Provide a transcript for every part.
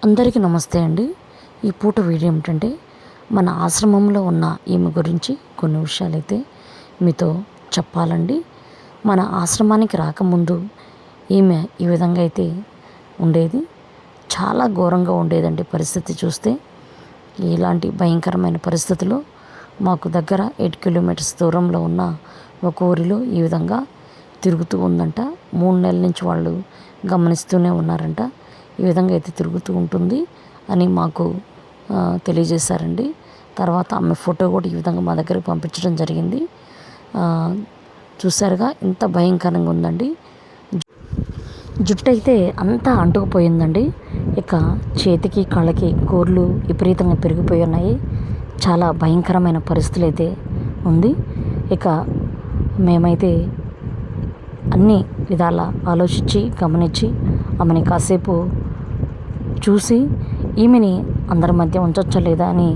అందరికీ నమస్తే అండి. ఈ పూట వీడియో ఏమిటంటే మన ఆశ్రమంలో ఉన్న ఈమె గురించి కొన్ని విషయాలైతే మీతో చెప్పాలండి. మన ఆశ్రమానికి రాకముందు ఈమె ఈ విధంగా అయితే ఉండేది. చాలా ఘోరంగా ఉండేదండి పరిస్థితి చూస్తే. ఇలాంటి భయంకరమైన పరిస్థితుల్లో మాకు దగ్గర 8 కిలోమీటర్స్ దూరంలో ఉన్న ఒక ఊరిలో ఈ విధంగా తిరుగుతూ ఉందంట. 3 నెలల నుంచి వాళ్ళు గమనిస్తూనే ఉన్నారంట. ఈ విధంగా అయితే తిరుగుతూ ఉంటుంది అని మాకు తెలియజేశారండి. తర్వాత ఆమె ఫోటో కూడా ఈ విధంగా మా దగ్గరికి పంపించడం జరిగింది. చూసారుగా ఎంత భయంకరంగా ఉందండి. జుట్టు అయితే అంతా అంటుకుపోయిందండి. ఇక చేతికి కళ్ళకి గోర్లు విపరీతంగా పెరిగిపోయి ఉన్నాయి. చాలా భయంకరమైన పరిస్థితులు అయితే ఉంది. ఇక మేమైతే అన్ని విధాల ఆలోచించి గమనించి ఆమెని కాసేపు చూసి ఈమెని అందరి మధ్య ఉంచొచ్చా లేదా అని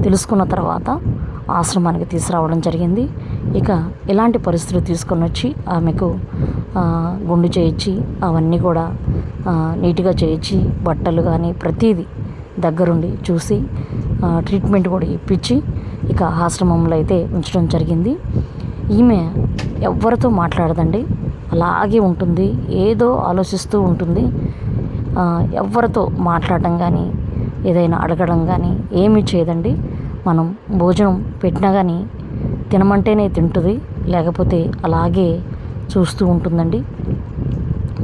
తెలుసుకున్న తర్వాత ఆశ్రమానికి తీసుకురావడం జరిగింది. ఇక ఇలాంటి పరిస్థితులు తీసుకొని వచ్చి ఆమెకు గుండు చేయించి అవన్నీ కూడా నీట్గా చేయించి బట్టలు కానీ ప్రతీది దగ్గరుండి చూసి ట్రీట్మెంట్ కూడా ఇప్పించి ఇక ఆశ్రమంలో అయితే ఉంచడం జరిగింది. ఈమె ఎవరితో మాట్లాడదండి, అలాగే ఉంటుంది, ఏదో ఆలోచిస్తూ ఉంటుంది. ఎవరితో మాట్లాడడం కానీ ఏదైనా అడగడం కానీ ఏమీ చేయదండి. మనం భోజనం పెట్టినా కానీ తినమంటేనే తింటుంది, లేకపోతే అలాగే చూస్తూ ఉంటుందండి.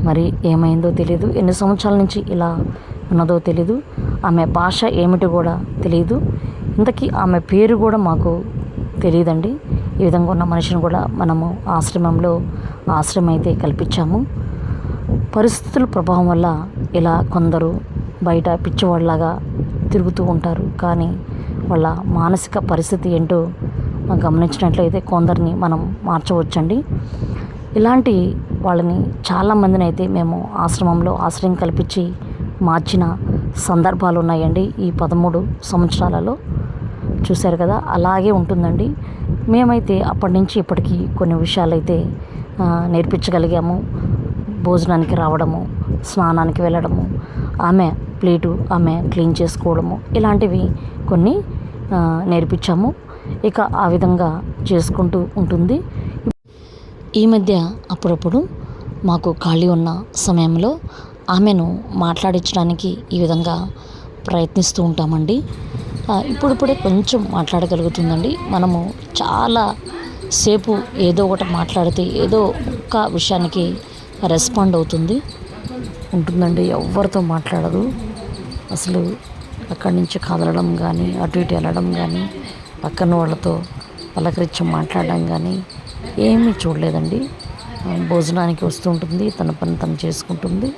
మరి ఏమైందో తెలీదు, ఎన్ని సంవత్సరాల నుంచి ఇలా ఉన్నదో తెలీదు. ఆమె భాష ఏమిటో కూడా తెలియదు. ఇంతకీ ఆమె పేరు కూడా మాకు తెలియదండి. ఈ విధంగా ఉన్న మనిషిని కూడా మనము ఆశ్రమంలో ఆశ్రమం అయితే కల్పించాము. పరిస్థితుల ప్రభావం వల్ల ఇలా కొందరు బయట పిచ్చివాళ్ళలాగా తిరుగుతూ ఉంటారు. కానీ వాళ్ళ మానసిక పరిస్థితి ఏంటో గమనించినట్లయితే కొందరిని మనం మార్చవచ్చండి. ఇలాంటి వాళ్ళని చాలామందిని అయితే మేము ఆశ్రమంలో ఆశ్రయం కల్పించి మార్చిన సందర్భాలు ఉన్నాయండి ఈ 13 సంవత్సరాలలో. చూశారు కదా, అలాగే ఉంటుందండి. మేమైతే అప్పటి నుంచి ఇప్పటికీ కొన్ని విషయాలైతే నేర్పించగలిగాము. భోజనానికి రావడము, స్నానానికి వెళ్ళడము, ఆమె ప్లేటు ఆమె క్లీన్ చేసుకోవడము, ఇలాంటివి కొన్ని నేర్పించాము. ఇక ఆ విధంగా చేసుకుంటూ ఉంటుంది. ఈ మధ్య అప్పుడప్పుడు మాకు ఖాళీ ఉన్న సమయంలో ఆమెను మాట్లాడించడానికి ఈ విధంగా ప్రయత్నిస్తూ ఉంటామండి. ఇప్పుడిప్పుడే కొంచెం మాట్లాడగలుగుతుందండి. మనము చాలా సేపు ఏదో ఒకటి మాట్లాడితే ఏదో ఒక్క విషయానికి రెస్పాండ్ ఉంటుందండి. ఎవరితో మాట్లాడదు అసలు. అక్కడి నుంచి కదలడం కానీ, అటు ఇటు వెళ్ళడం కానీ, పక్కన వాళ్ళతో పలకరించి మాట్లాడడం కానీ ఏమీ చూడలేదండి. భోజనానికి వస్తూ ఉంటుంది, తన పని తను చేసుకుంటుంది,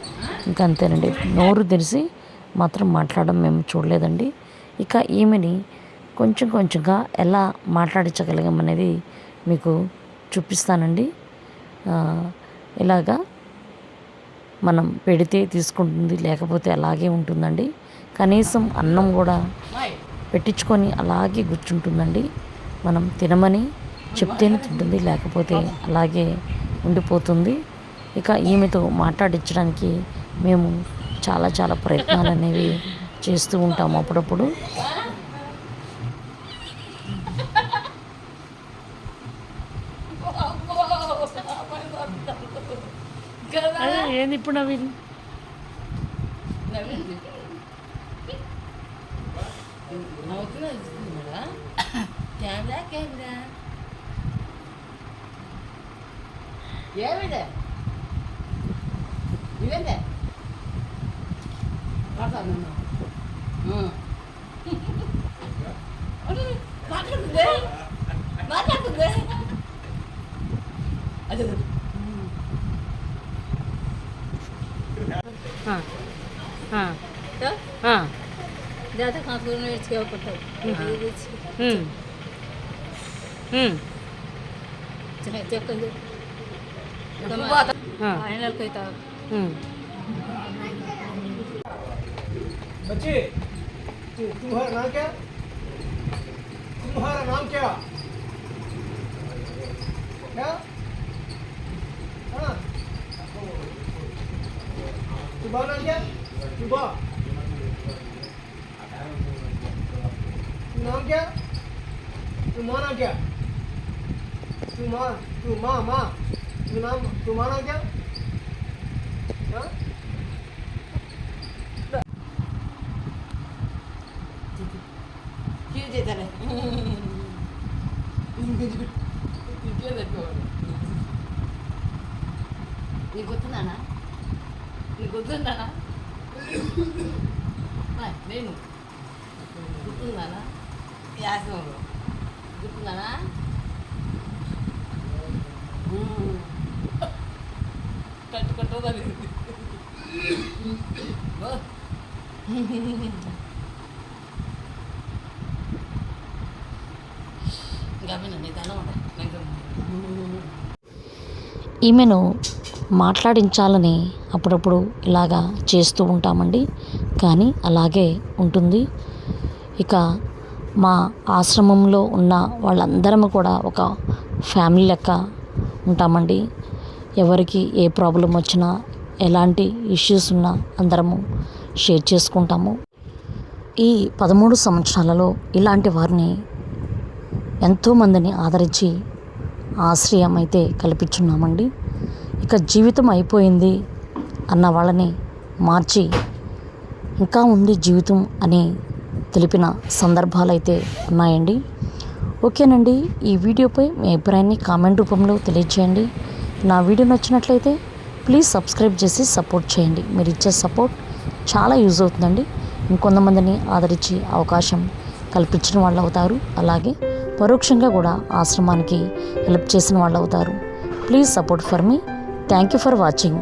ఇంకా అంతేనండి. నోరు తెరిచి మాత్రం మాట్లాడడం మేము చూడలేదండి. ఇక ఈమెని కొంచెం కొంచెంగా ఎలా మాట్లాడించగలిగామనేది మీకు చూపిస్తానండి. ఇలాగా మనం పెడితే తీసుకుంటుంది, లేకపోతే అలాగే ఉంటుందండి. కనీసం అన్నం కూడా పెట్టించుకొని అలాగే కూర్చుంటుందండి. మనం తినమని చెప్తేనే తింటుంది, లేకపోతే అలాగే ఉండిపోతుంది. ఇక ఈమెతో మాట్లాడించడానికి మేము చాలా ప్రయత్నాలు అనేవి చేస్తూ ఉంటాము అప్పుడప్పుడు. ఏంది ఇప్పుడు నవీన్? ఏమిదే ఇవేందే మాట్లాడుతుందే అదే ज़्यादा खास करने में क्या पता चाहे चेक कर दो फाइनल कहता बच्चे तुम्हारा नाम क्या? तुम्हारा नाम क्या? क्या? हाँ सुबह ना क्या सुबह नाम क्या तुम्हारा क्या माँ नाम तुम्हारा क्या हाँ क्यों देता रहे क्यों देखो నీ గుర్తుందానా నీ గుర్తుందానా నేను గుర్తుందానా యాసంలో గుర్తుందానా కట్టుకుంటుందని గమనండి దాని ఈమెను మాట్లాడించాలని అప్పుడప్పుడు ఇలాగా చేస్తూ ఉంటామండి, కానీ అలాగే ఉంటుంది. ఇక మా ఆశ్రమంలో ఉన్న వాళ్ళందరము కూడా ఒక ఫ్యామిలీ లెక్క ఉంటామండి. ఎవరికి ఏ ప్రాబ్లం వచ్చినా ఎలాంటి ఇష్యూస్ ఉన్నా అందరము షేర్ చేసుకుంటాము. ఈ 13 సంవత్సరాలలో ఇలాంటి వారిని ఎంతోమందిని ఆదరించి ఆశ్రయం అయితే కల్పించున్నామండి. ఇక జీవితం అయిపోయింది అన్న వాళ్ళని మార్చి ఇంకా ఉంది జీవితం అని తెలిపిన సందర్భాలు అయితే ఉన్నాయండి. ఓకేనండి, ఈ వీడియోపై మీ అభిప్రాయాన్ని కామెంట్ రూపంలో తెలియజేయండి. నా వీడియో నచ్చినట్లయితే ప్లీజ్ సబ్స్క్రైబ్ చేసి సపోర్ట్ చేయండి. మీరు ఇచ్చే సపోర్ట్ చాలా యూజ్ అవుతుందండి. ఇంకొంతమందిని ఆదరించి అవకాశం కల్పించిన వాళ్ళు అవుతారు. అలాగే పరోక్షంగా కూడా ఆశ్రమానికి హెల్ప్ చేసిన వాళ్ళు అవుతారు. Please support for me. Thank you for watching.